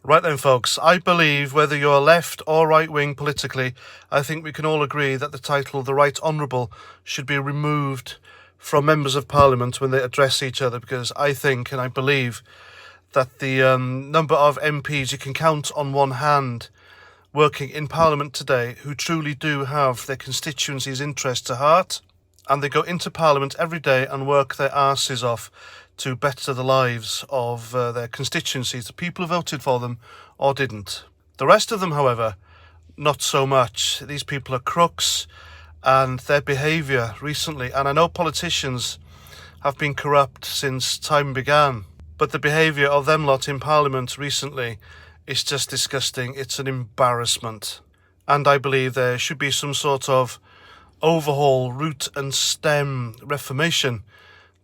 Right then, folks, I believe whether you're left or right-wing politically, I think we can all agree that the title The Right Honourable should be removed from members of Parliament when they address each other, because I think and I believe that the number of MPs you can count on one hand working in Parliament today who truly do have their constituencies' interests at heart, and they go into Parliament every day and work their arses off to better the lives of their constituencies, the people who voted for them or didn't. The rest of them, however, not so much. These people are crooks, and their behaviour recently, and I know politicians have been corrupt since time began, but the behaviour of them lot in Parliament recently is just disgusting. It's an embarrassment. And I believe there should be some sort of overhaul, root and stem reformation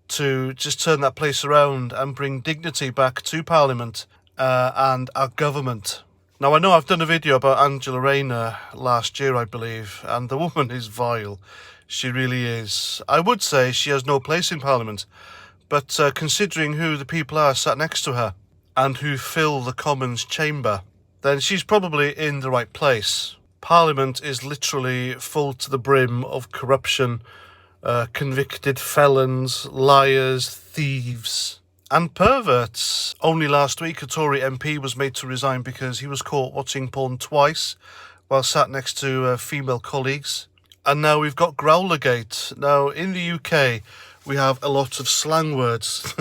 to just turn that place around and bring dignity back to Parliament and our government. Now, I know I've done a video about Angela Rayner last year, I believe, and the woman is vile. She really is. I would say she has no place in Parliament, but considering who the people are sat next to her and who fill the Commons chamber, then she's probably in the right place. Parliament is literally full to the brim of corruption, convicted felons, liars, thieves, and perverts. Only last week, a Tory MP was made to resign because he was caught watching porn twice while sat next to female colleagues. And now we've got Growlergate. Now, in the UK, we have a lot of slang words.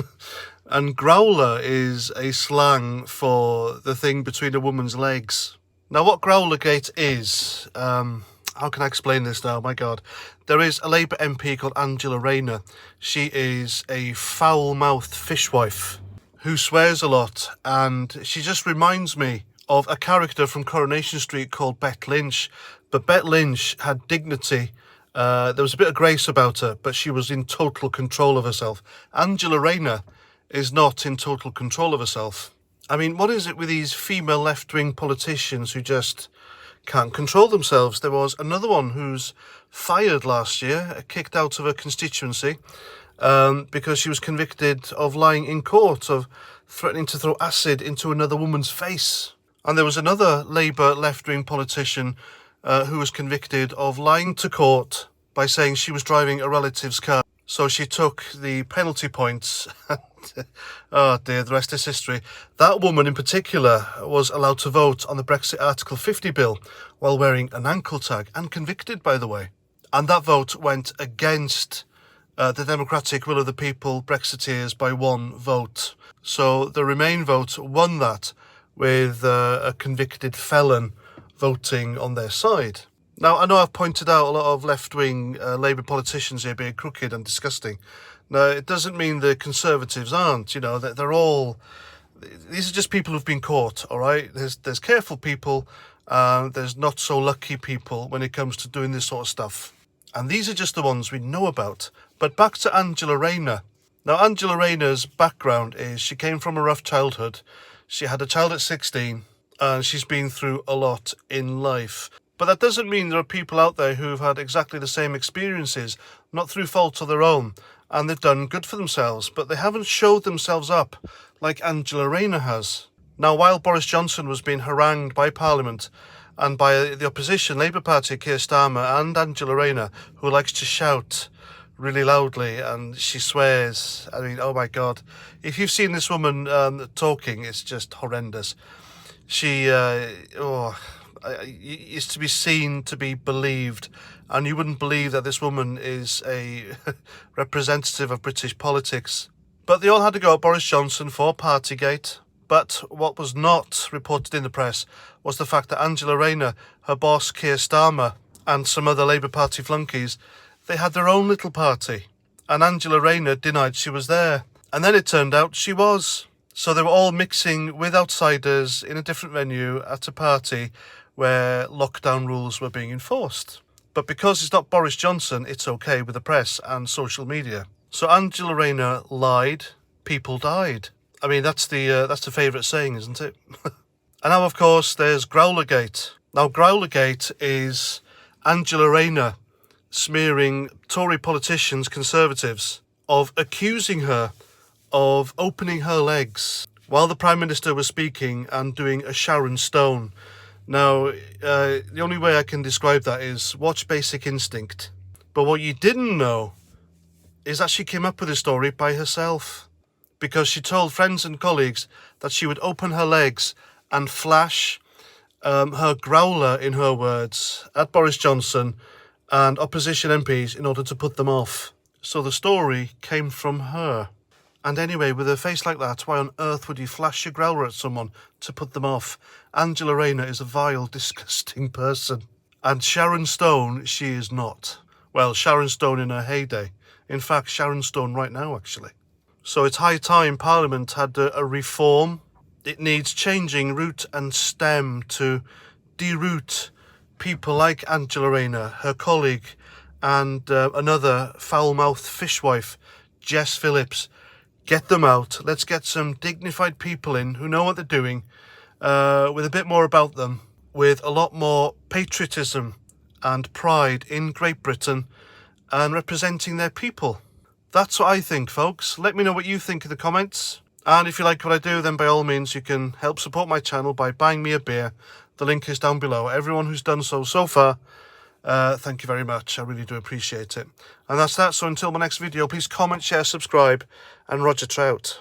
And growler is a slang for the thing between a woman's legs. Now, what Growlergate is, how can I explain this now? My God. There is a Labour MP called Angela Rayner. She is a foul-mouthed fishwife who swears a lot, and she just reminds me of a character from Coronation Street called Bet Lynch. But Bet Lynch had dignity. There was a bit of grace about her, but she was in total control of herself. Angela Rayner is not in total control of herself. I mean, what is it with these female left-wing politicians who just can't control themselves? There was another one who's fired last year, kicked out of her constituency, because she was convicted of lying in court, of threatening to throw acid into another woman's face. And there was another Labour left-wing politician who was convicted of lying to court by saying she was driving a relative's car. So she took the penalty points. Oh dear, the rest is history. That woman in particular was allowed to vote on the Brexit Article 50 bill while wearing an ankle tag, and convicted, by the way. And that vote went against the democratic will of the people, Brexiteers, by one vote. So the Remain vote won that, with a convicted felon voting on their side. Now, I know I've pointed out a lot of left-wing Labour politicians here being crooked and disgusting. Now, it doesn't mean the Conservatives aren't, you know, they're all... These are just people who've been caught, all right? There's careful people, there's not so lucky people when it comes to doing this sort of stuff. And these are just the ones we know about. But back to Angela Rayner. Now, Angela Rayner's background is she came from a rough childhood. She had a child at 16, and she's been through a lot in life. But that doesn't mean there are people out there who've had exactly the same experiences, not through fault of their own, and they've done good for themselves, but they haven't showed themselves up like Angela Rayner has. Now, while Boris Johnson was being harangued by Parliament and by the opposition Labour Party, Keir Starmer, and Angela Rayner, who likes to shout really loudly and she swears, I mean, oh my God. If you've seen this woman talking, it's just horrendous. She, is to be seen, to be believed, and you wouldn't believe that this woman is a representative of British politics. But they all had to go at Boris Johnson for Partygate. But what was not reported in the press was the fact that Angela Rayner, her boss Keir Starmer, and some other Labour Party flunkies, they had their own little party, and Angela Rayner denied she was there. And then it turned out she was. So they were all mixing with outsiders in a different venue at a party where lockdown rules were being enforced. But because it's not Boris Johnson, it's okay with the press and social media. So Angela Rayner lied, people died. I mean, that's the favourite saying, isn't it? And now, of course, there's Growlergate. Now, Growlergate is Angela Rayner smearing Tory politicians, Conservatives, of accusing her of opening her legs while the Prime Minister was speaking and doing a Sharon Stone. Now, the only way I can describe that is watch Basic Instinct. But what you didn't know is that she came up with this story by herself, because she told friends and colleagues that she would open her legs and flash her growler, in her words, at Boris Johnson and opposition MPs in order to put them off. So the story came from her. And anyway, with a face like that, why on earth would you flash your growler at someone to put them off? Angela Rayner is a vile, disgusting person. And Sharon Stone, she is not. Well, Sharon Stone in her heyday. In fact, Sharon Stone right now, actually. So it's high time Parliament had a reform. It needs changing root and stem to deroot people like Angela Rayner, her colleague, and another foul-mouthed fishwife, Jess Phillips. Get them out. Let's get some dignified people in who know what they're doing, with a bit more about them, with a lot more patriotism and pride in Great Britain and representing their people. That's what I think, folks. Let me know what you think in the comments. And if you like what I do, then by all means you can help support my channel by buying me a beer. The link is down below. Everyone who's done so far, thank you very much. I really do appreciate it. And that's that. So until my next video, please comment, share, subscribe, and Roger Trout.